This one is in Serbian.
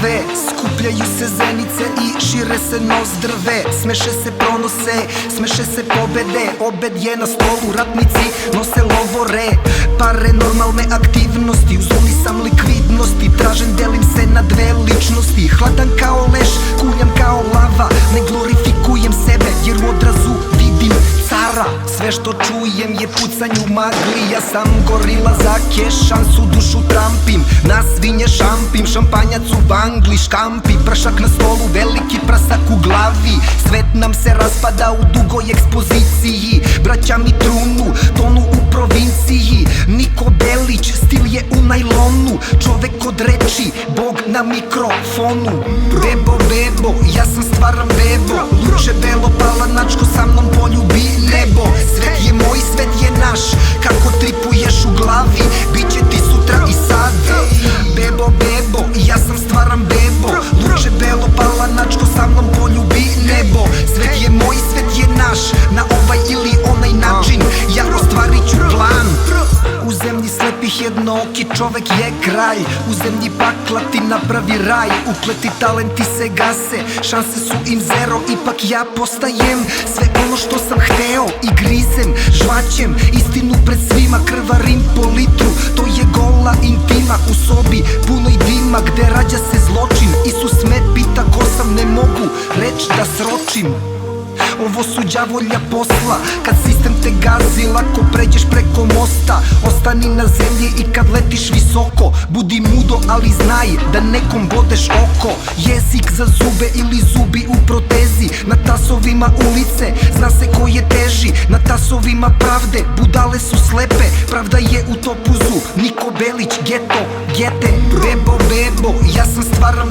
sve. Skupljaju se zenice i šire se nozdrve. Smeše se pronose, smeše se pobede. Obed je na stolu, ratnici nose lovore. Paranormalne aktivnosti, u zoni sam likvidnosti. Tražen, delim se na dve ličnosti. Hladan kao leš, kuljam kao lava. Ne glorifikujem sebe jer u odrazu vidim cara. Sve što čujem je pucanje u magli. Ja sam gorila za keš, šansu dušu trampim. Na svinje šampim, šampanjac u vangli škampi. Pršak na stolu, veliki prasak u glavi. Svet nam se raspada u dugoj ekspoziciji. Braća mi trunu, tonu u provinciji. Niko Belić, stil je u najlonu. Čovek od reči, Bog na mikrofonu. Bebo, bebo, ja sam stvaran bebo. Luče belo, palanačko sa mnom poljubi nebo. Svet je moj, svet je naš. Kako tripuješ u glavi, biće ti sutra i sad. Bebo, bebo, ja sam stvaran bebo. Luče belo, palanačko sa mnom poljubi nebo. Svet je moj, svet je naš. Na ovaj ili onaj način ja ostvarit ću plan. U zemlji slepih jednooki čovek je kraj. U zemlji pakla ti napravi raj. Ukleti talenti se gase, šanse su im zero. Ipak ja postajem sve ono što sam hteo i grizem, žvaćem istinu pred svima. Krvarim po litru, to je gola intima. U sobi punoj dima gde rađa se zločin. Isus me pita ko sam, ne mogu reč da sročim. Ovo su đavolja posla, kad sistem te gazi, lako pređeš preko mosta. Ostani na zemlji i kad letiš visoko, budi mudo, ali znaj da nekom bodeš oko. Jezik za zube ili zubi u protezi. Na tasovima ulice, zna se ko je teži. Na tasovima pravde, budale su slepe. Pravda je u topuzu, Niko Belić, geto, gete. Bebo, bebo, ja sam stvaran